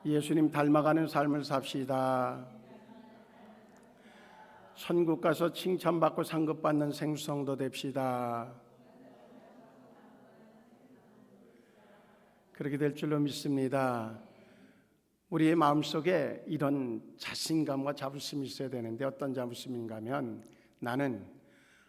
예수님 닮아가는 삶을 삽시다. 천국 가서 칭찬받고 상급받는 생수성도 됩시다. 그렇게 될 줄로 믿습니다. 우리의 마음속에 이런 자신감과 자부심이 있어야 되는데, 어떤 자부심인가 하면, 나는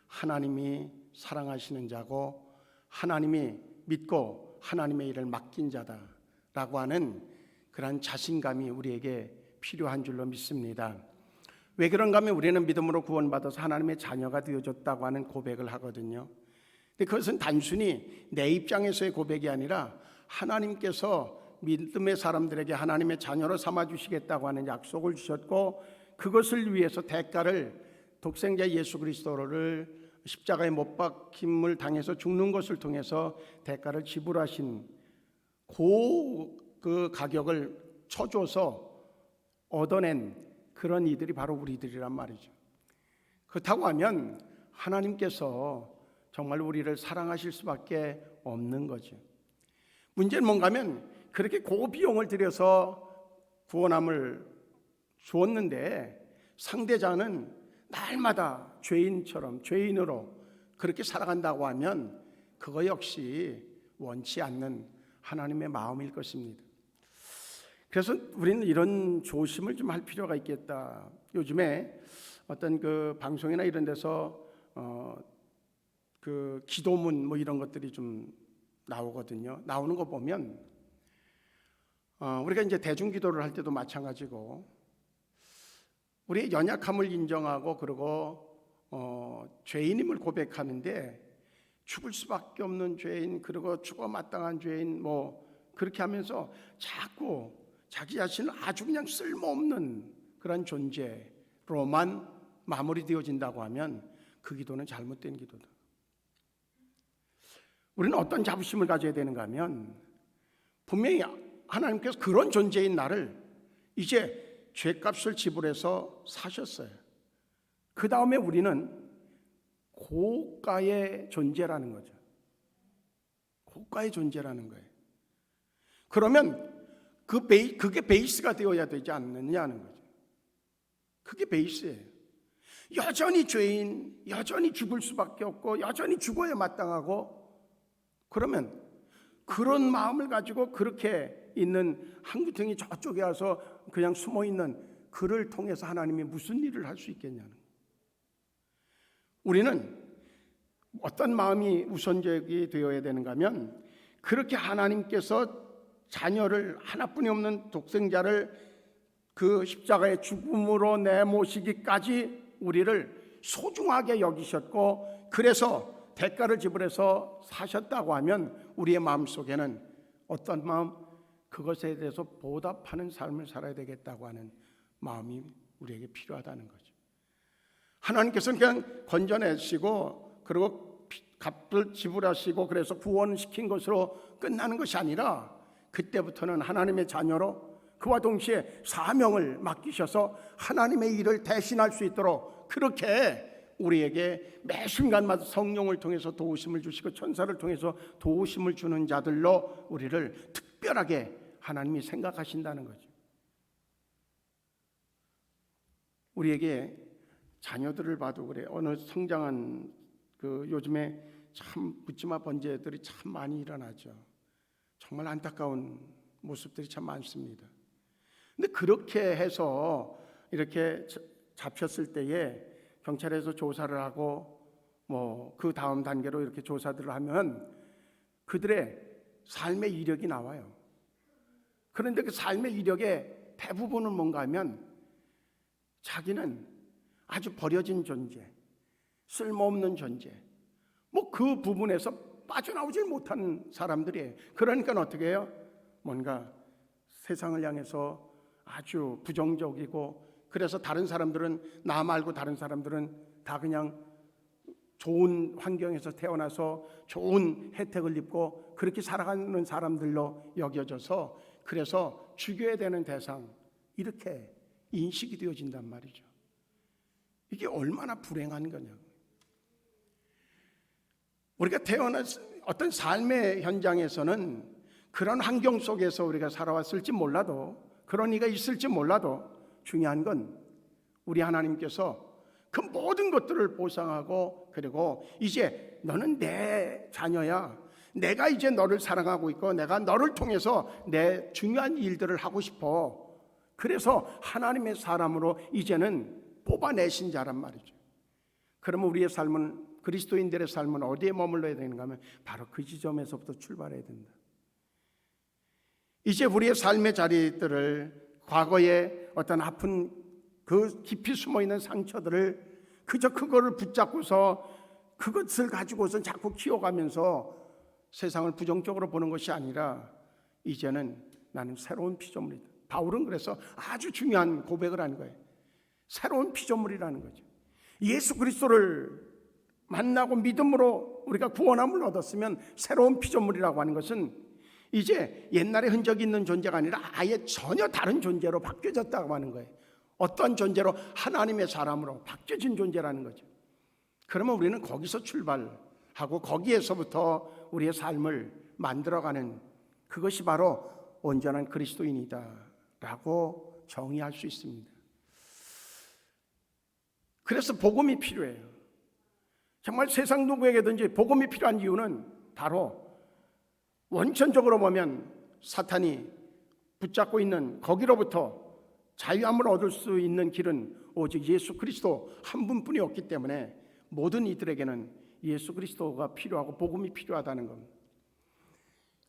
하나님이 사랑하시는 자고 하나님이 믿고 하나님의 일을 맡긴 자다라고 하는 그런 자신감이 우리에게 필요한 줄로 믿습니다. 왜 그런가 하면, 우리는 믿음으로 구원받아서 하나님의 자녀가 되어졌다고 하는 고백을 하거든요. 근데 그것은 단순히 내 입장에서의 고백이 아니라 하나님께서 믿음의 사람들에게 하나님의 자녀로 삼아주시겠다고 하는 약속을 주셨고, 그것을 위해서 대가를, 독생자 예수 그리스도를 십자가에 못 박힘을 당해서 죽는 것을 통해서 대가를 지불하신 그 가격을 쳐줘서 얻어낸 그런 이들이 바로 우리들이란 말이죠. 그렇다고 하면 하나님께서 정말 우리를 사랑하실 수밖에 없는 거죠. 문제는 뭔가 하면, 그렇게 고비용을 들여서 구원함을 주었는데 상대자는 날마다 죄인처럼, 죄인으로 그렇게 살아간다고 하면 그거 역시 원치 않는 하나님의 마음일 것입니다. 그래서 우리는 이런 조심을 좀 할 필요가 있겠다. 요즘에 어떤 그 방송이나 이런 데서 그 기도문 뭐 이런 것들이 좀 나오거든요. 나오는 거 보면 우리가 이제 대중기도를 할 때도 마찬가지고, 우리의 연약함을 인정하고 그리고 죄인임을 고백하는데, 죽을 수밖에 없는 죄인, 그리고 죽어 마땅한 죄인, 뭐 그렇게 하면서 자꾸 자기 자신을 아주 그냥 쓸모없는 그런 존재로만 마무리되어진다고 하면 그 기도는 잘못된 기도다. 우리는 어떤 자부심을 가져야 되는가 하면, 분명히 하나님께서 그런 존재인 나를 이제 죄값을 지불해서 사셨어요. 그 다음에 우리는 고가의 존재라는 거죠. 고가의 존재라는 거예요. 그러면 그게 베이스가 되어야 되지 않느냐는 거죠. 그게 베이스예요. 여전히 죄인, 여전히 죽을 수밖에 없고 여전히 죽어야 마땅하고, 그러면 그런 마음을 가지고 그렇게 있는 한구탱이 저쪽에 와서 그냥 숨어있는 그를 통해서 하나님이 무슨 일을 할 수 있겠냐는 거예요. 우리는 어떤 마음이 우선적이 되어야 되는가 하면, 그렇게 하나님께서 자녀를, 하나뿐이 없는 독생자를 그 십자가의 죽음으로 내모시기까지 우리를 소중하게 여기셨고, 그래서 대가를 지불해서 사셨다고 하면 우리의 마음속에는 어떤 마음? 그것에 대해서 보답하는 삶을 살아야 되겠다고 하는 마음이 우리에게 필요하다는 거죠. 하나님께서는 그냥 건져내시고 그리고 값을 지불하시고 그래서 구원시킨 것으로 끝나는 것이 아니라, 그때부터는 하나님의 자녀로 그와 동시에 사명을 맡기셔서 하나님의 일을 대신할 수 있도록 그렇게 우리에게 매 순간마다 성령을 통해서 도우심을 주시고 천사를 통해서 도우심을 주는 자들로 우리를 특별하게 하나님이 생각하신다는 거죠. 우리에게 자녀들을 봐도 그래. 어느 성장한 요즘에 참 묻지마 번제들이 참 많이 일어나죠. 정말 안타까운 모습들이 참 많습니다. 근데 그렇게 해서 이렇게 잡혔을 때에 경찰에서 조사를 하고 뭐 그 다음 단계로 이렇게 조사들을 하면 그들의 삶의 이력이 나와요. 그런데 그 삶의 이력의 대부분은 뭔가 하면, 자기는 아주 버려진 존재, 쓸모없는 존재, 뭐 그 부분에서 빠져나오질 못하는 사람들이에요. 그러니까 어떻게 해요? 뭔가 세상을 향해서 아주 부정적이고, 그래서 다른 사람들은, 나 말고 다른 사람들은 다 그냥 좋은 환경에서 태어나서 좋은 혜택을 입고 그렇게 살아가는 사람들로 여겨져서, 그래서 죽여야 되는 대상, 이렇게 인식이 되어진단 말이죠. 이게 얼마나 불행한 거냐고. 우리가 태어난 어떤 삶의 현장에서는 그런 환경 속에서 우리가 살아왔을지 몰라도, 그런 이가 있을지 몰라도 중요한 건 우리 하나님께서 그 모든 것들을 보상하고, 그리고 이제 너는 내 자녀야, 내가 이제 너를 사랑하고 있고 내가 너를 통해서 내 중요한 일들을 하고 싶어. 그래서 하나님의 사람으로 이제는 뽑아내신 자란 말이죠. 그러면 우리의 삶은, 그리스도인들의 삶은 어디에 머물러야 되는가 하면 바로 그 지점에서부터 출발해야 된다. 이제 우리의 삶의 자리들을, 과거의 어떤 아픈 그 깊이 숨어있는 상처들을 그저 그거를 붙잡고서 그것을 가지고서 자꾸 키워가면서 세상을 부정적으로 보는 것이 아니라 이제는 나는 새로운 피조물이다. 바울은 그래서 아주 중요한 고백을 하는 거예요. 새로운 피조물이라는 거죠. 예수 그리스도를 만나고 믿음으로 우리가 구원함을 얻었으면 새로운 피조물이라고 하는 것은 이제 옛날에 흔적이 있는 존재가 아니라 아예 전혀 다른 존재로 바뀌어졌다고 하는 거예요. 어떤 존재로? 하나님의 사람으로 바뀌어진 존재라는 거죠. 그러면 우리는 거기서 출발하고 거기에서부터 우리의 삶을 만들어가는, 그것이 바로 온전한 그리스도인이다 라고 정의할 수 있습니다. 그래서 복음이 필요해요. 정말 세상 누구에게든지 복음이 필요한 이유는 바로 원천적으로 보면 사탄이 붙잡고 있는 거기로부터 자유함을 얻을 수 있는 길은 오직 예수 그리스도 한 분뿐이 없기 때문에 모든 이들에게는 예수 그리스도가 필요하고 복음이 필요하다는 겁니다.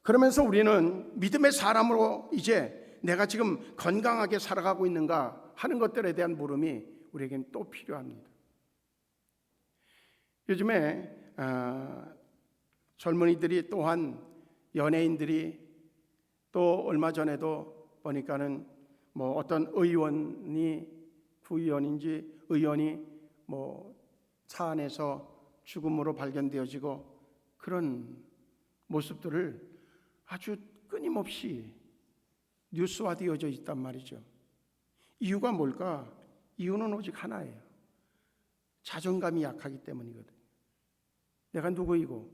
그러면서 우리는 믿음의 사람으로 이제 내가 지금 건강하게 살아가고 있는가 하는 것들에 대한 물음이 우리에게는 또 필요합니다. 요즘에 젊은이들이, 또한 연예인들이, 또 얼마 전에도 보니까는 뭐 어떤 의원이, 구의원인지 의원이 뭐 차 안에서 죽음으로 발견되어지고, 그런 모습들을 아주 끊임없이 뉴스화되어져 있단 말이죠. 이유가 뭘까? 이유는 오직 하나예요. 자존감이 약하기 때문이거든요. 내가 누구이고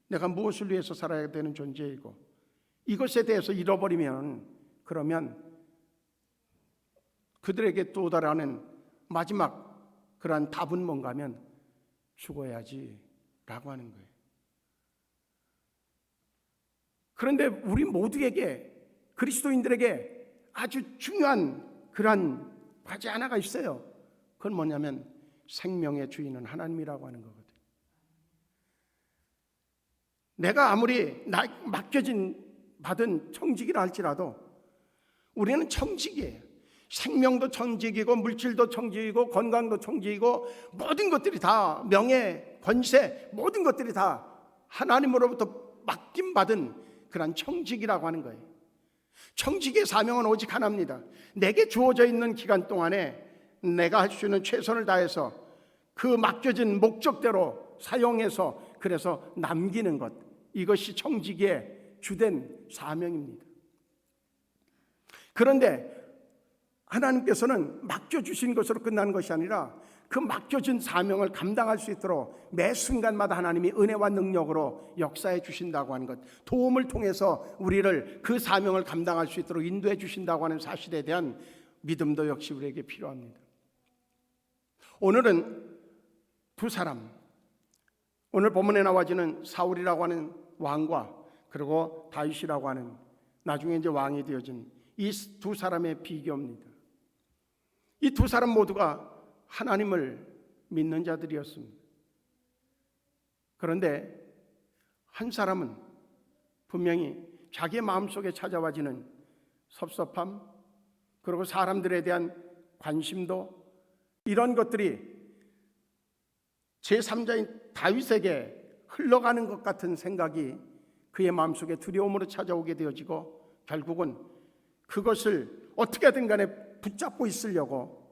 내가 무엇을 위해서 살아야 되는 존재이고 이것에 대해서 잃어버리면, 그러면 그들에게 도달하는 마지막 그러한 답은 뭔가 하면 죽어야지 라고 하는 거예요. 그런데 우리 모두에게, 그리스도인들에게 아주 중요한 그러한 과제 하나가 있어요. 그건 뭐냐면 생명의 주인은 하나님이라고 하는 거거든요. 내가 아무리 받은 청직이라 할지라도 우리는 청직이에요. 생명도 청직이고 물질도 청직이고 건강도 청직이고 모든 것들이 다, 명예, 권세, 모든 것들이 다 하나님으로부터 맡김받은 그런 청직이라고 하는 거예요. 청직의 사명은 오직 하나입니다. 내게 주어져 있는 기간 동안에 내가 할 수 있는 최선을 다해서 그 맡겨진 목적대로 사용해서 그래서 남기는 것, 이것이 청직의 주된 사명입니다. 그런데 하나님께서는 맡겨주신 것으로 끝나는 것이 아니라 그 맡겨진 사명을 감당할 수 있도록 매 순간마다 하나님이 은혜와 능력으로 역사해 주신다고 하는 것, 도움을 통해서 우리를 그 사명을 감당할 수 있도록 인도해 주신다고 하는 사실에 대한 믿음도 역시 우리에게 필요합니다. 오늘은 두 사람, 오늘 본문에 나와지는 사울이라고 하는 왕과 그리고 다윗이라고 하는 나중에 이제 왕이 되어진 이 두 사람의 비교입니다. 이 두 사람 모두가 하나님을 믿는 자들이었습니다. 그런데 한 사람은 분명히 자기의 마음속에 찾아와지는 섭섭함, 그리고 사람들에 대한 관심도, 이런 것들이 제3자인 다윗에게 흘러가는 것 같은 생각이 그의 마음속에 두려움으로 찾아오게 되어지고, 결국은 그것을 어떻게든 간에 붙잡고 있으려고,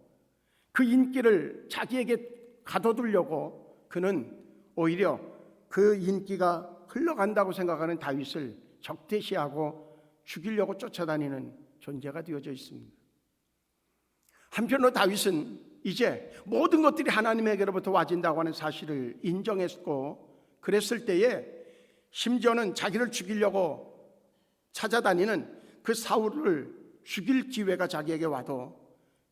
그 인기를 자기에게 가둬두려고 그는 오히려 그 인기가 흘러간다고 생각하는 다윗을 적대시하고 죽이려고 쫓아다니는 존재가 되어져 있습니다. 한편으로 다윗은 이제 모든 것들이 하나님에게로부터 와진다고 하는 사실을 인정했고, 그랬을 때에 심지어는 자기를 죽이려고 찾아다니는 그 사울을 죽일 기회가 자기에게 와도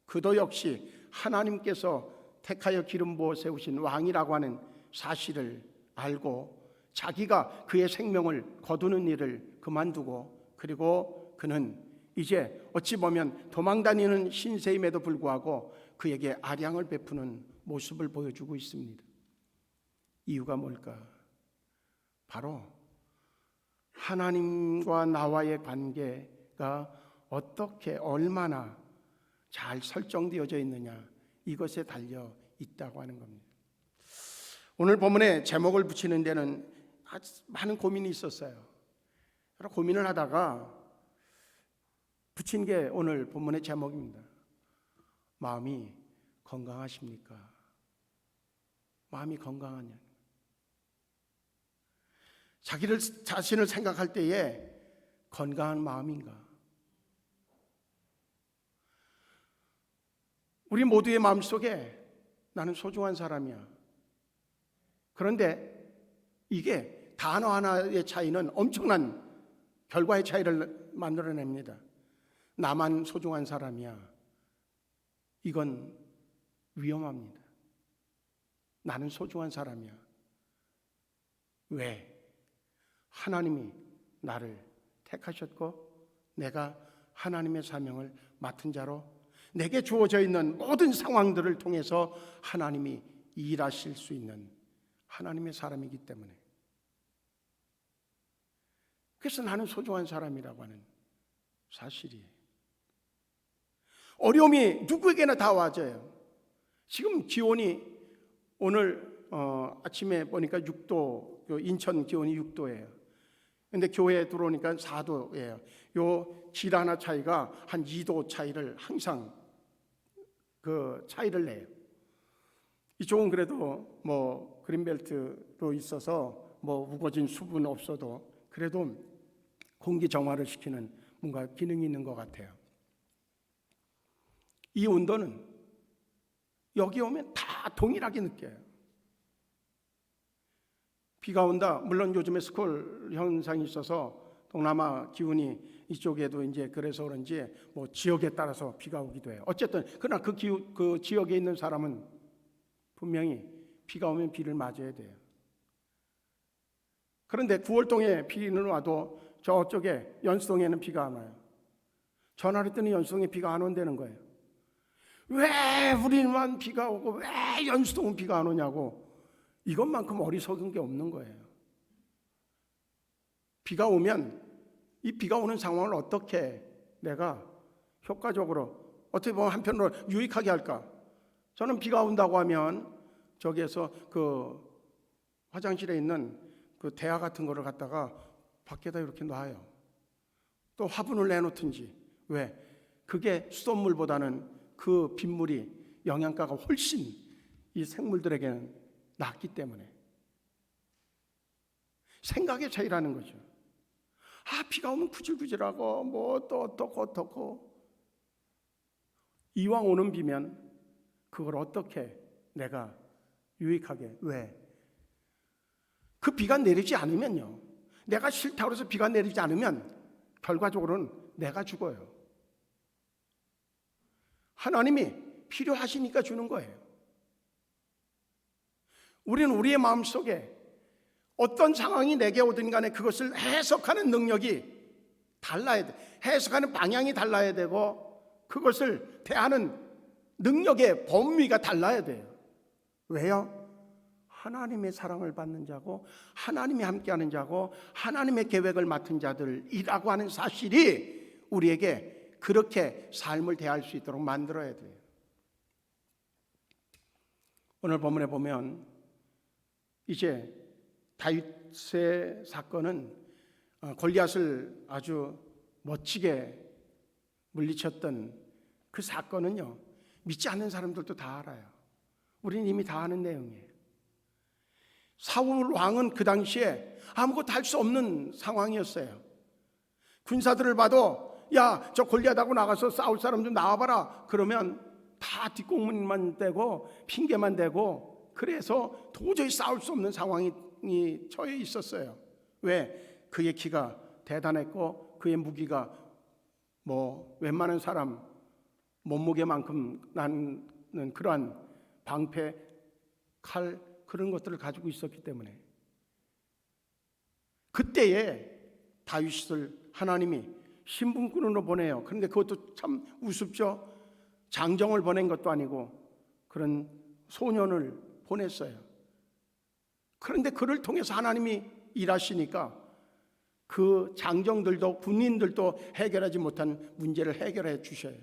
그도 역시 하나님께서 택하여 기름 부어 세우신 왕이라고 하는 사실을 알고 자기가 그의 생명을 거두는 일을 그만두고, 그리고 그는 이제 어찌 보면 도망다니는 신세임에도 불구하고 그에게 아량을 베푸는 모습을 보여주고 있습니다. 이유가 뭘까? 바로 하나님과 나와의 관계가 어떻게 얼마나 잘 설정되어져 있느냐, 이것에 달려 있다고 하는 겁니다. 오늘 본문에 제목을 붙이는 데는 아주 많은 고민이 있었어요. 여러 고민을 하다가 붙인 게 오늘 본문의 제목입니다. 마음이 건강하십니까? 마음이 건강하냐? 자신을 생각할 때에 건강한 마음인가? 우리 모두의 마음속에 나는 소중한 사람이야. 그런데 이게 단어 하나의 차이는 엄청난 결과의 차이를 만들어냅니다. 나만 소중한 사람이야. 이건 위험합니다. 나는 소중한 사람이야. 왜? 하나님이 나를 택하셨고 내가 하나님의 사명을 맡은 자로 내게 주어져 있는 모든 상황들을 통해서 하나님이 일하실 수 있는 하나님의 사람이기 때문에, 그래서 나는 소중한 사람이라고 하는 사실이에요. 어려움이 누구에게나 다 와져요. 지금 기온이 오늘 아침에 보니까 6도, 인천 기온이 6도예요. 근데 교회에 들어오니까 4도예요. 요 질 하나 차이가 한 2도 차이를 항상 그 차이를 내요. 이쪽은 그래도 뭐 그린벨트로 있어서 뭐 우거진 숲은 없어도 그래도 공기 정화를 시키는 뭔가 기능이 있는 것 같아요. 이 온도는 여기 오면 다 동일하게 느껴요. 비가 온다. 물론 요즘에 스콜 현상이 있어서 동남아 기온이 이쪽에도 이제 그래서 그런지 뭐 지역에 따라서 비가 오기도 해요. 어쨌든 그러나 그 지역에 있는 사람은 분명히 비가 오면 비를 맞아야 돼요. 그런데 9월동에 비는 와도 저쪽에 연수동에는 비가 안 와요. 전화를 했더니 연수동에 비가 안 온다는 거예요. 왜 우리만 비가 오고 왜 연수동은 비가 안 오냐고. 이것만큼 어리석은 게 없는 거예요. 비가 오면 이 비가 오는 상황을 어떻게 내가 효과적으로, 어떻게 보면 한편으로 유익하게 할까? 저는 비가 온다고 하면 저기에서 그 화장실에 있는 그 대야 같은 거를 갖다가 밖에다 이렇게 놔요. 또 화분을 내놓든지. 왜? 그게 수돗물보다는 그 빗물이 영양가가 훨씬 이 생물들에게는 낫기 때문에. 생각의 차이라는 거죠. 비가 오면 구질구질하고 뭐 또 어떻고 이왕 오는 비면 그걸 어떻게 내가 유익하게. 왜? 그 비가 내리지 않으면요, 내가 싫다고 해서 비가 내리지 않으면 결과적으로는 내가 죽어요. 하나님이 필요하시니까 주는 거예요. 우리는 우리의 마음속에 어떤 상황이 내게 오든 간에 그것을 해석하는 능력이 달라야 돼. 해석하는 방향이 달라야 되고 그것을 대하는 능력의 범위가 달라야 돼요. 왜요? 하나님의 사랑을 받는 자고 하나님이 함께하는 자고 하나님의 계획을 맡은 자들이라고 하는 사실이 우리에게 그렇게 삶을 대할 수 있도록 만들어야 돼요. 오늘 본문에 보면 이제 다윗의 사건은 골리앗을 아주 멋지게 물리쳤던 그 사건은요, 믿지 않는 사람들도 다 알아요. 우리는 이미 다 아는 내용이에요. 사울 왕은 그 당시에 아무것도 할 수 없는 상황이었어요. 군사들을 봐도 야, 저 골리앗하고 나가서 싸울 사람 좀 나와봐라. 그러면 다 뒷공문만 대고 핑계만 대고, 그래서 도저히 싸울 수 없는 상황이 처해 있었어요. 왜? 그의 키가 대단했고 그의 무기가 뭐 웬만한 사람 몸무게만큼 나는 그러한 방패, 칼 그런 것들을 가지고 있었기 때문에 그때에 다윗을 하나님이 신분꾼으로 보내요. 그런데 그것도 참 우습죠. 장정을 보낸 것도 아니고 그런 소년을 보냈어요. 그런데 그를 통해서 하나님이 일하시니까 그 장정들도 군인들도 해결하지 못한 문제를 해결해 주셔요.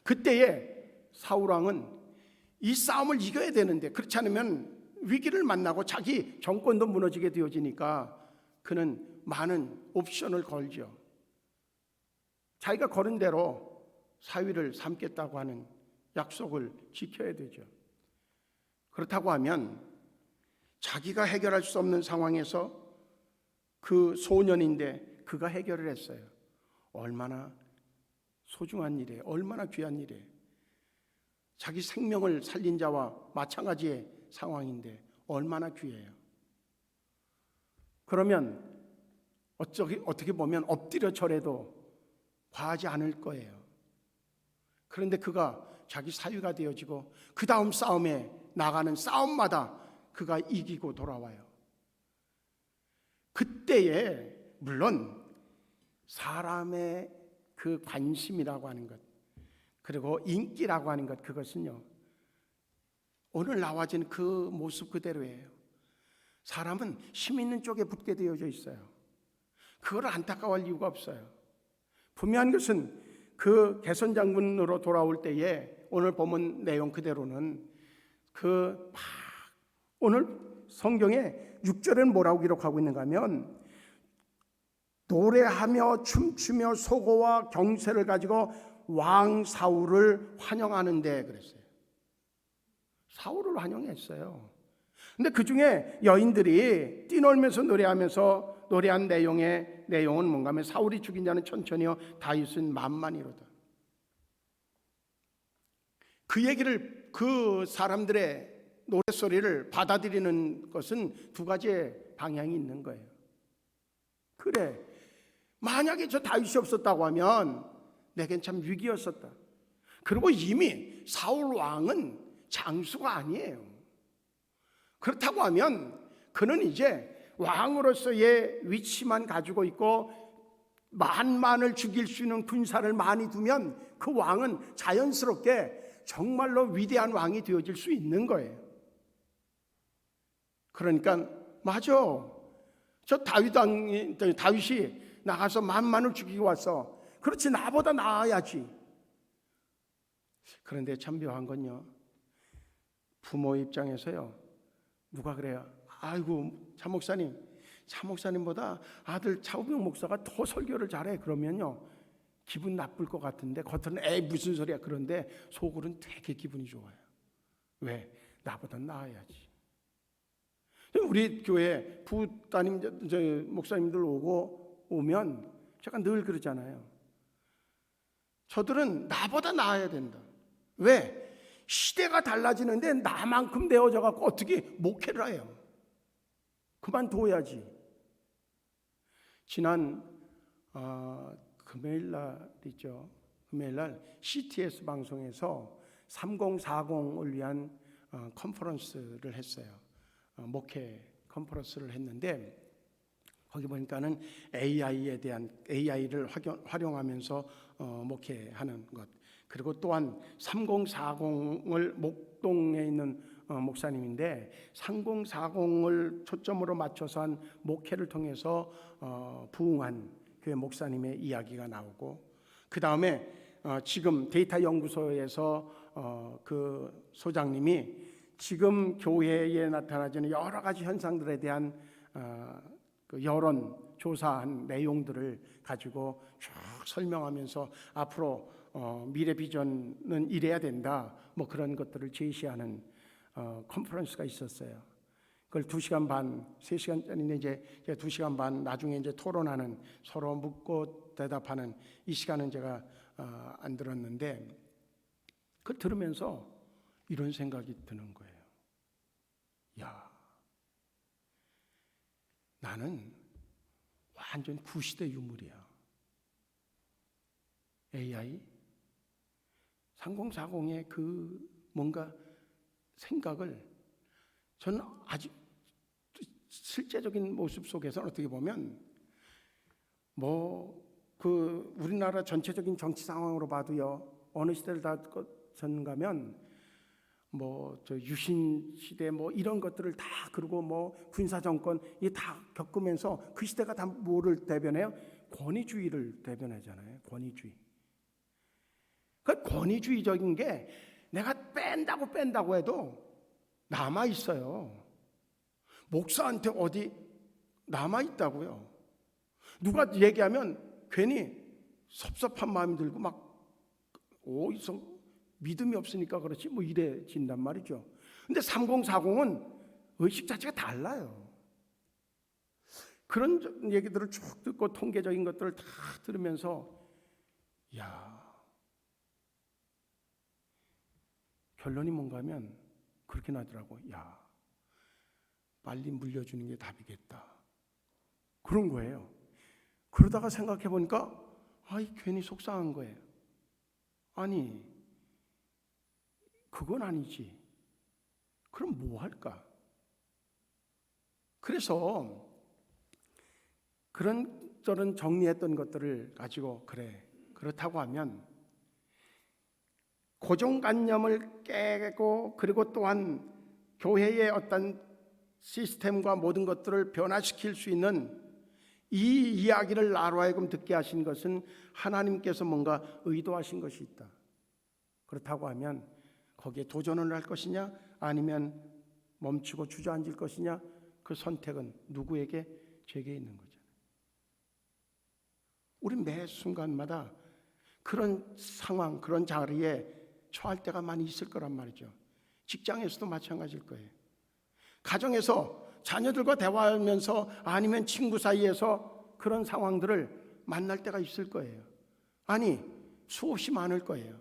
그때에 사울왕은 이 싸움을 이겨야 되는데 그렇지 않으면 위기를 만나고 자기 정권도 무너지게 되어지니까 그는 많은 옵션을 걸죠. 자기가 걸은 대로 사위를 삼겠다고 하는 약속을 지켜야 되죠. 그렇다고 하면 자기가 해결할 수 없는 상황에서 그 소년인데 그가 해결을 했어요. 얼마나 소중한 일이에요. 얼마나 귀한 일이에요. 자기 생명을 살린 자와 마찬가지의 상황인데 얼마나 귀해요. 그러면 어떻게 보면 엎드려 절해도 과하지 않을 거예요. 그런데 그가 자기 사위가 되어지고 그 다음 싸움에 나가는 싸움마다 그가 이기고 돌아와요. 그때에 물론 사람의 그 관심이라고 하는 것 그리고 인기라고 하는 것 그것은요 오늘 나와진 그 모습 그대로예요. 사람은 힘 있는 쪽에 붙게 되어져 있어요. 그걸 안타까워할 이유가 없어요. 분명한 것은 그 개선 장군으로 돌아올 때에 오늘 본문 내용 그대로는 오늘 성경에 6절에는 뭐라고 기록하고 있는가 하면 노래하며 춤추며 소고와 경쇠를 가지고 왕 사울을 환영하는데 그랬어요. 사울을 환영했어요. 근데 그 중에 여인들이 뛰놀면서 노래하면서 노래한 내용은 뭔가 하면 사울이 죽인 자는 천천히요 다윗은 만만이로다. 그 얘기를 그 사람들의 노랫소리를 받아들이는 것은 두 가지의 방향이 있는 거예요. 그래 만약에 저 다윗이 없었다고 하면 내겐 참 위기였었다. 그리고 이미 사울 왕은 장수가 아니에요. 그렇다고 하면 그는 이제 왕으로서의 위치만 가지고 있고 만만을 죽일 수 있는 군사를 많이 두면 그 왕은 자연스럽게 정말로 위대한 왕이 되어질 수 있는 거예요. 그러니까 맞아. 저 다윗이 나가서 만만을 죽이고 왔어. 그렇지 나보다 나아야지. 그런데 참 묘한 건요. 부모 입장에서요. 누가 그래요? 아이고 차 목사님보다 아들 차우병 목사가 더 설교를 잘해. 그러면요 기분 나쁠 것 같은데 겉으로는 에이 무슨 소리야. 그런데 속으로는 되게 기분이 좋아요. 왜? 나보다 나아야지. 우리 교회 부따님 목사님들 오면 제가 늘 그러잖아요. 저들은 나보다 나아야 된다. 왜? 시대가 달라지는데 나만큼 되어져 갖고 어떻게 목회를 해요? 그만둬야지. 지난 금요일 날이죠. 금요일 날 CTS 방송에서 3040을 위한 컨퍼런스를 했어요. 목회 컨퍼런스를 했는데 거기 보니까는 AI를 활용하면서 목회하는 것 그리고 또한 3040을 목동에 있는 목사님인데 3040을 초점으로 맞춰서 한 목회를 통해서 부흥한 교회 목사님의 이야기가 나오고 그 다음에 지금 데이터 연구소에서 그 소장님이 지금 교회에 나타나지는 여러 가지 현상들에 대한 그 여론 조사한 내용들을 가지고 쭉 설명하면서 앞으로 미래 비전은 이래야 된다. 뭐 그런 것들을 제시하는 컨퍼런스가 있었어요. 그걸 2시간 반, 3시간짜리인데 이제 2시간 반 나중에 이제 토론하는 서로 묻고 대답하는 이 시간은 제가 안 들었는데 그걸 들으면서 이런 생각이 드는 거예요. 야, 나는 완전 구시대 유물이야. AI 3040의 그 뭔가 생각을 저는 아주 실제적인 모습 속에서는 어떻게 보면 그 우리나라 전체적인 정치 상황으로 봐도요, 어느 시대를 다 전가면 저 유신 시대 이런 것들을 다, 그리고 군사 정권 이 다 겪으면서 그 시대가 다 뭐를 대변해요? 권위주의를 대변하잖아요. 권위주의. 그 권위주의적인 게 내가 뺀다고 해도 남아 있어요. 목사한테 어디 남아 있다고요. 누가 얘기하면 괜히 섭섭한 마음이 들고 어디서 믿음이 없으니까 그렇지 이래진단 말이죠. 근데 3040은 의식 자체가 달라요. 그런 얘기들을 쭉 듣고 통계적인 것들을 다 들으면서 결론이 뭔가 하면 그렇게 나더라고. 빨리 물려주는 게 답이겠다. 그런 거예요. 그러다가 생각해 보니까 괜히 속상한 거예요. 아니, 그건 아니지. 그럼 뭐 할까? 그래서 저런 정리했던 것들을 가지고 그렇다고 하면 고정관념을 깨고, 그리고 또한 교회의 어떤 시스템과 모든 것들을 변화시킬 수 있는 이 이야기를 나로 하여금 듣게 하신 것은 하나님께서 뭔가 의도하신 것이 있다. 그렇다고 하면 거기에 도전을 할 것이냐 아니면 멈추고 주저앉을 것이냐, 그 선택은 누구에게? 제게 있는 거잖아요. 우리 매 순간마다 그런 상황, 그런 자리에 처할 때가 많이 있을 거란 말이죠. 직장에서도 마찬가지일 거예요. 가정에서 자녀들과 대화하면서 아니면 친구 사이에서 그런 상황들을 만날 때가 있을 거예요. 아니, 수없이 많을 거예요.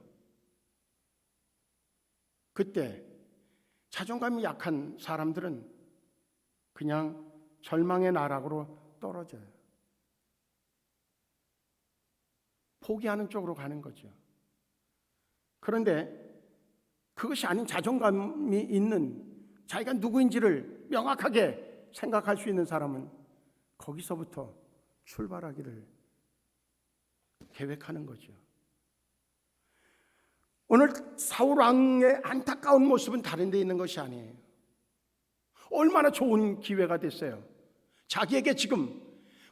그때 자존감이 약한 사람들은 그냥 절망의 나락으로 떨어져요. 포기하는 쪽으로 가는 거죠. 그런데 그것이 아닌 자존감이 있는, 자기가 누구인지를 명확하게 생각할 수 있는 사람은 거기서부터 출발하기를 계획하는 거죠. 오늘 사울 왕의 안타까운 모습은 다른 데 있는 것이 아니에요. 얼마나 좋은 기회가 됐어요. 자기에게 지금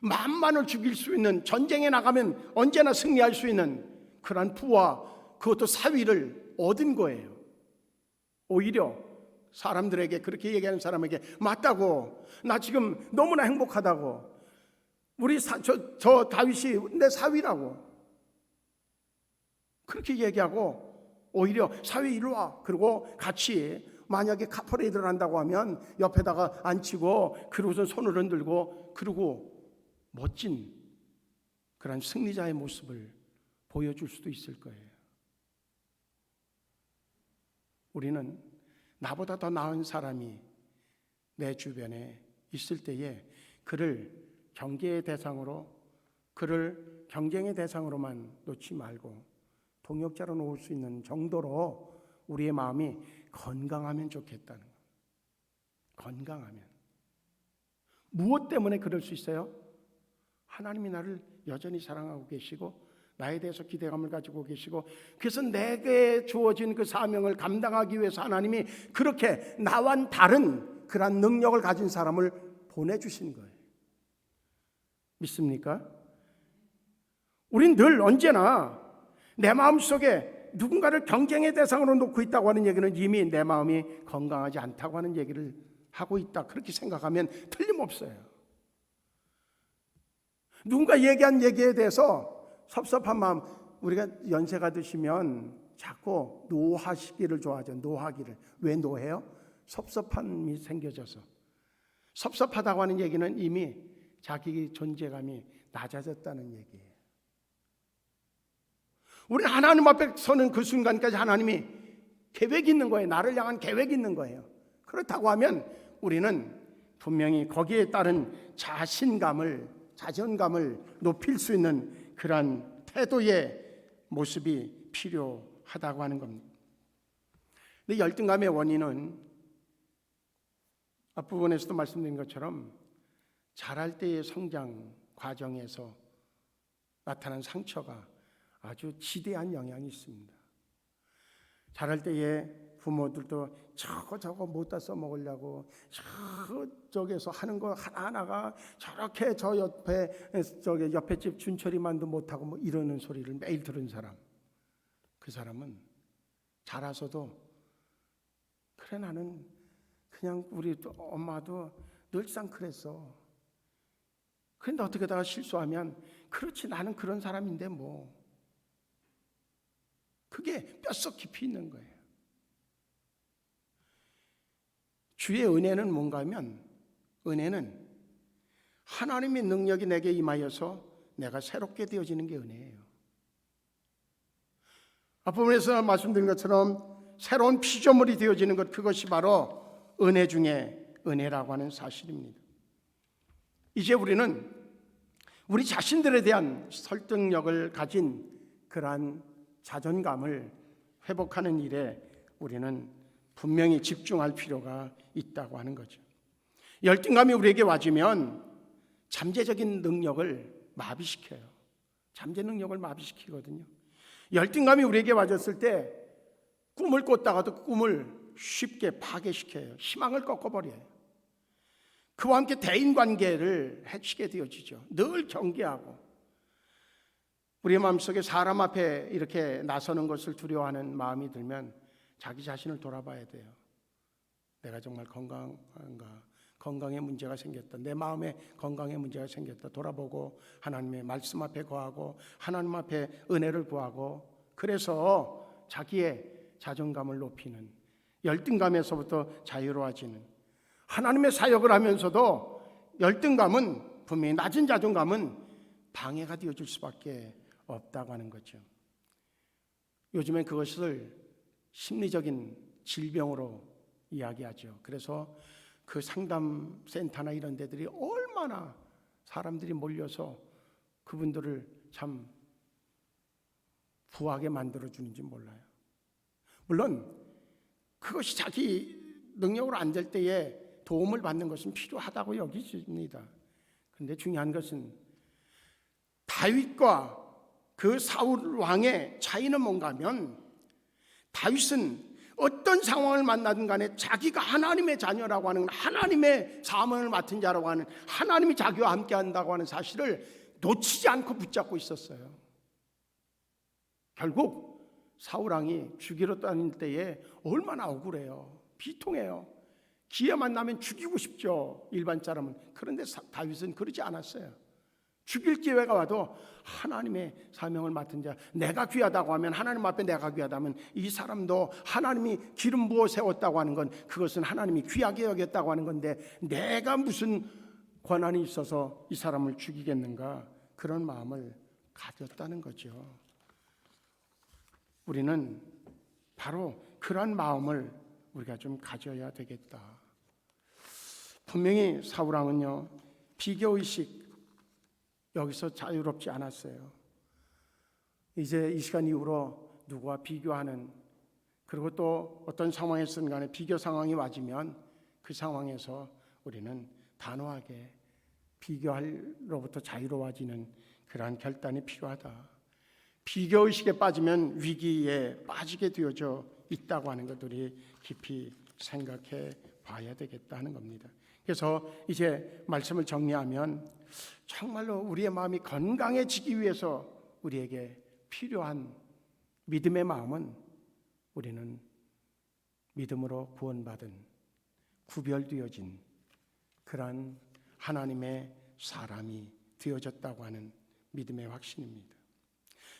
만만을 죽일 수 있는, 전쟁에 나가면 언제나 승리할 수 있는 그러한 부와 그것도 사위를 얻은 거예요. 오히려 사람들에게, 그렇게 얘기하는 사람에게 맞다고, 나 지금 너무나 행복하다고, 저 다윗이 내 사위라고 그렇게 얘기하고, 오히려 사위 이리 와, 그리고 같이 만약에 카퍼레이드를 한다고 하면 옆에다가 앉히고, 그러고서 손을 흔들고, 그리고 멋진 그런 승리자의 모습을 보여줄 수도 있을 거예요. 우리는 나보다 더 나은 사람이 내 주변에 있을 때에 그를 경계의 대상으로, 그를 경쟁의 대상으로만 놓지 말고 동역자로 놓을 수 있는 정도로 우리의 마음이 건강하면 좋겠다는 거예요. 건강하면. 무엇 때문에 그럴 수 있어요? 하나님이 나를 여전히 사랑하고 계시고 나에 대해서 기대감을 가지고 계시고, 그래서 내게 주어진 그 사명을 감당하기 위해서 하나님이 그렇게 나와는 다른 그러한 능력을 가진 사람을 보내주신 거예요. 믿습니까? 우린 늘 언제나 내 마음속에 누군가를 경쟁의 대상으로 놓고 있다고 하는 얘기는 이미 내 마음이 건강하지 않다고 하는 얘기를 하고 있다, 그렇게 생각하면 틀림없어요. 누군가 얘기한 얘기에 대해서 섭섭한 마음, 우리가 연세가 드시면 자꾸 노하시기를 좋아하죠. 노하기를. 왜 노해요? 섭섭함이 생겨져서. 섭섭하다고 하는 얘기는 이미 자기 존재감이 낮아졌다는 얘기예요. 우리는 하나님 앞에 서는 그 순간까지 하나님이 계획이 있는 거예요. 나를 향한 계획이 있는 거예요. 그렇다고 하면 우리는 분명히 거기에 따른 자존감을 높일 수 있는 그러한 태도의 모습이 필요하다고 하는 겁니다. 근데 열등감의 원인은 앞부분에서도 말씀드린 것처럼 자랄 때의 성장 과정에서 나타난 상처가 아주 지대한 영향이 있습니다. 자랄 때에 부모들도 저거 못다 써먹으려고 저쪽에서 하는 거 하나하나가 저렇게 저 옆에 집 준철이만도 못하고 뭐 이러는 소리를 매일 들은 사람, 그 사람은 자라서도 그래 나는 그냥 우리 엄마도 늘상 그랬어. 그런데 어떻게 다가 실수하면 그렇지 나는 그런 사람인데 뭐. 그게 뼛속 깊이 있는 거예요. 주의 은혜는 뭔가 하면 은혜는 하나님의 능력이 내게 임하여서 내가 새롭게 되어지는 게 은혜예요. 앞부분에서 말씀드린 것처럼 새로운 피조물이 되어지는 것, 그것이 바로 은혜 중에 은혜라고 하는 사실입니다. 이제 우리는 우리 자신들에 대한 설득력을 가진 그러한 자존감을 회복하는 일에 우리는 분명히 집중할 필요가 있다고 하는 거죠. 열등감이 우리에게 와지면 잠재적인 능력을 마비시켜요. 잠재 능력을 마비시키거든요. 열등감이 우리에게 와졌을 때 꿈을 꿨다가도 꿈을 쉽게 파괴시켜요. 희망을 꺾어버려요. 그와 함께 대인관계를 해치게 되어지죠. 늘 경계하고 우리의 마음속에 사람 앞에 이렇게 나서는 것을 두려워하는 마음이 들면 자기 자신을 돌아봐야 돼요. 내가 정말 건강한가? 건강에 문제가 생겼다. 내 마음에 건강에 문제가 생겼다. 돌아보고 하나님의 말씀 앞에 거하고 하나님 앞에 은혜를 구하고, 그래서 자기의 자존감을 높이는, 열등감에서부터 자유로워지는, 하나님의 사역을 하면서도 열등감은, 분명히 낮은 자존감은 방해가 되어줄 수밖에 없다고 하는 거죠. 요즘엔 그것을 심리적인 질병으로 이야기하죠. 그래서 그 상담센터나 이런 데들이 얼마나 사람들이 몰려서 그분들을 참 부하게 만들어주는지 몰라요. 물론 그것이 자기 능력으로 안 될 때에 도움을 받는 것은 필요하다고 여기십니다. 그런데 중요한 것은 다윗과 그 사울 왕의 차이는 뭔가 하면, 다윗은 어떤 상황을 만나든 간에 자기가 하나님의 자녀라고 하는, 하나님의 사명을 맡은 자라고 하는, 하나님이 자기와 함께 한다고 하는 사실을 놓치지 않고 붙잡고 있었어요. 결국 사울 왕이 죽이러 다닐 때에 얼마나 억울해요. 비통해요. 기회 만나면 죽이고 싶죠, 일반 사람은. 그런데 다윗은 그러지 않았어요. 죽일 기회가 와도 하나님의 사명을 맡은 자, 내가 귀하다고 하면, 하나님 앞에 내가 귀하다면 이 사람도 하나님이 기름 부어 세웠다고 하는 건, 그것은 하나님이 귀하게 여겼다고 하는 건데 내가 무슨 권한이 있어서 이 사람을 죽이겠는가, 그런 마음을 가졌다는 거죠. 우리는 바로 그런 마음을 우리가 좀 가져야 되겠다. 분명히 사울왕은요, 비교의식, 여기서 자유롭지 않았어요. 이제 이 시간 이후로 누구와 비교하는, 그리고 또 어떤 상황에서든 간에 비교 상황이 와지면 그 상황에서 우리는 단호하게 비교로부터 자유로워지는 그러한 결단이 필요하다. 비교의식에 빠지면 위기에 빠지게 되어져 있다고 하는 것들이 깊이 생각해 봐야 되겠다는 겁니다. 그래서 이제 말씀을 정리하면, 정말로 우리의 마음이 건강해지기 위해서 우리에게 필요한 믿음의 마음은, 우리는 믿음으로 구원받은, 구별되어진 그러한 하나님의 사람이 되어졌다고 하는 믿음의 확신입니다.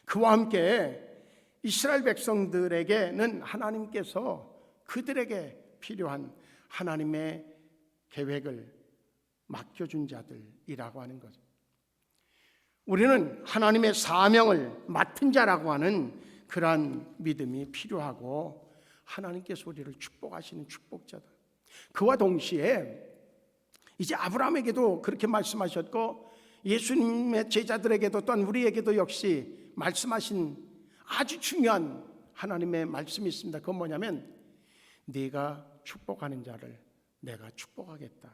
그와 함께 이스라엘 백성들에게는 하나님께서 그들에게 필요한 하나님의 계획을 맡겨준 자들이라고 하는 거죠. 우리는 하나님의 사명을 맡은 자라고 하는 그러한 믿음이 필요하고, 하나님께서 우리를 축복하시는 축복자다. 그와 동시에 이제 아브라함에게도 그렇게 말씀하셨고, 예수님의 제자들에게도 또한 우리에게도 역시 말씀하신 아주 중요한 하나님의 말씀이 있습니다. 그건 뭐냐면 네가 축복하는 자를 내가 축복하겠다.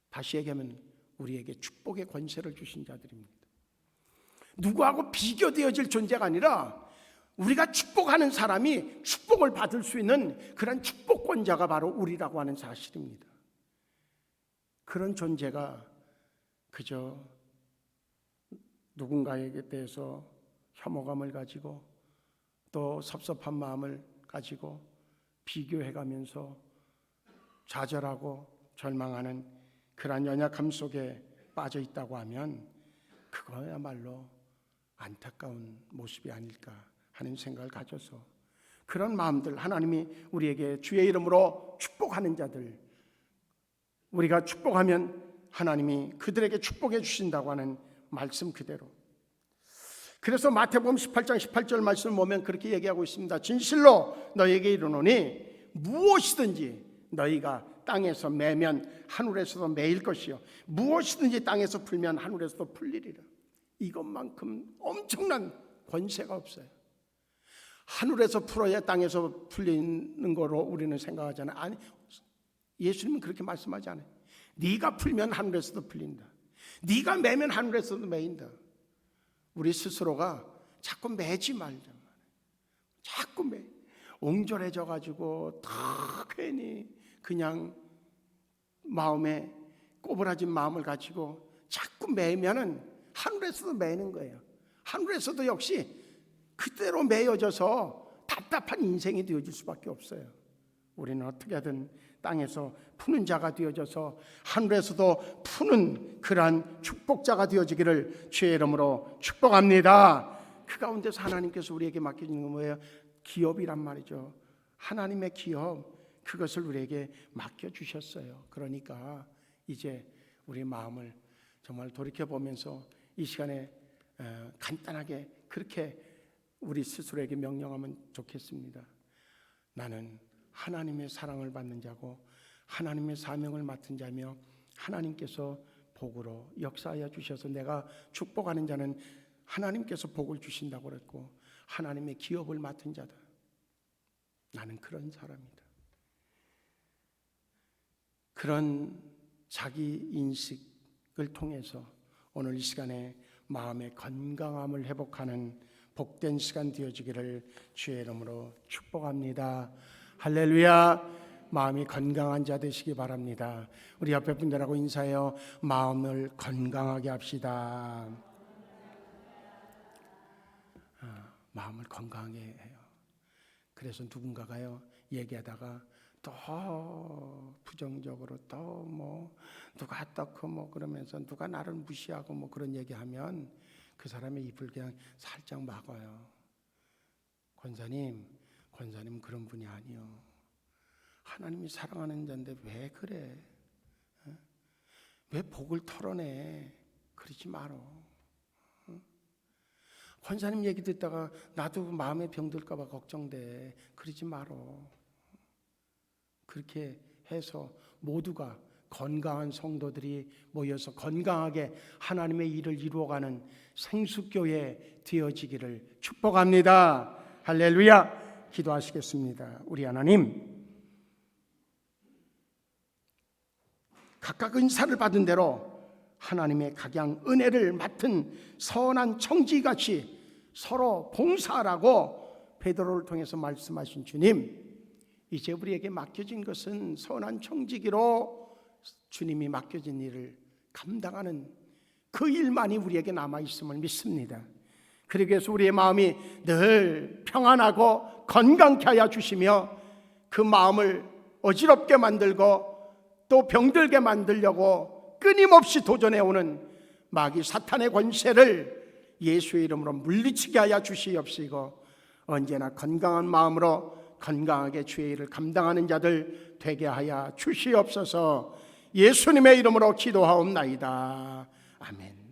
다시 얘기하면 우리에게 축복의 권세를 주신 자들입니다. 누구하고 비교되어질 존재가 아니라 우리가 축복하는 사람이 축복을 받을 수 있는 그런 축복권자가 바로 우리라고 하는 사실입니다. 그런 존재가 그저 누군가에게 대해서 혐오감을 가지고 또 섭섭한 마음을 가지고 비교해가면서 좌절하고 절망하는 그러한 연약함 속에 빠져 있다고 하면 그거야말로 안타까운 모습이 아닐까 하는 생각을 가져서 그런 마음들, 하나님이 우리에게 주의 이름으로 축복하는 자들, 우리가 축복하면 하나님이 그들에게 축복해 주신다고 하는 말씀 그대로. 그래서 마태복음 18장 18절 말씀을 보면 그렇게 얘기하고 있습니다. 진실로 너희에게 이르노니 무엇이든지 너희가 땅에서 매면 하늘에서도 매일 것이요 무엇이든지 땅에서 풀면 하늘에서도 풀리리라. 이것만큼 엄청난 권세가 없어요. 하늘에서 풀어야 땅에서 풀리는 거로 우리는 생각하잖아요. 아니, 예수님은 그렇게 말씀하지 않아요. 네가 풀면 하늘에서도 풀린다. 네가 매면 하늘에서도 매인다. 우리 스스로가 자꾸 매지 말자. 자꾸 매. 옹졸해져 가지고 다 괜히 그냥 마음에 꼬부라진 마음을 가지고 자꾸 매면은 하늘에서도 매는 거예요. 하늘에서도 역시 그대로 매여져서 답답한 인생이 되어질 수밖에 없어요. 우리는 어떻게든 땅에서 푸는 자가 되어져서 하늘에서도 푸는 그러한 축복자가 되어지기를 주의 이름으로 축복합니다. 그 가운데서 하나님께서 우리에게 맡겨주는 건 뭐예요? 기업이란 말이죠. 하나님의 기업, 그것을 우리에게 맡겨주셨어요. 그러니까 이제 우리 마음을 정말 돌이켜보면서 이 시간에 간단하게 그렇게 우리 스스로에게 명령하면 좋겠습니다. 나는 하나님의 사랑을 받는 자고 하나님의 사명을 맡은 자며 하나님께서 복으로 역사하여 주셔서 내가 축복하는 자는 하나님께서 복을 주신다고 그랬고 하나님의 기업을 맡은 자다. 나는 그런 사람이다. 그런 자기 인식을 통해서 오늘 이 시간에 마음의 건강함을 회복하는 복된 시간 되어지기를 주의 이름으로 축복합니다. 할렐루야. 마음이 건강한 자 되시기 바랍니다. 우리 옆에 분들하고 인사해요. 마음을 건강하게 합시다. 마음을 건강하게 해요. 그래서 누군가가요 얘기하다가 또 부정적으로 또 뭐 누가 어떻고 뭐 그러면서 누가 나를 무시하고 뭐 그런 얘기하면 그 사람의 입을 그냥 살짝 막아요. 권사님 그런 분이 아니요. 하나님이 사랑하는 자인데 왜 그래? 왜 복을 털어내? 그러지 말어. 권사님 얘기 듣다가 나도 마음에 병들까 봐 걱정돼. 그러지 말어. 그렇게 해서 모두가 건강한 성도들이 모여서 건강하게 하나님의 일을 이루어가는 생수교회 되어지기를 축복합니다. 할렐루야. 기도하시겠습니다. 우리 하나님, 각각 은사를 받은 대로 하나님의 각양 은혜를 맡은 선한 청지같이 서로 봉사하라고 베드로를 통해서 말씀하신 주님, 이제 우리에게 맡겨진 것은 선한 청지기로 주님이 맡겨진 일을 감당하는 그 일만이 우리에게 남아있음을 믿습니다. 그러기 위해서 우리의 마음이 늘 평안하고 건강케 하여 주시며 그 마음을 어지럽게 만들고 또 병들게 만들려고 끊임없이 도전해오는 마귀 사탄의 권세를 예수의 이름으로 물리치게 하여 주시옵시고 언제나 건강한 마음으로 건강하게 주의 일을 감당하는 자들 되게 하여 주시옵소서. 예수님의 이름으로 기도하옵나이다. 아멘.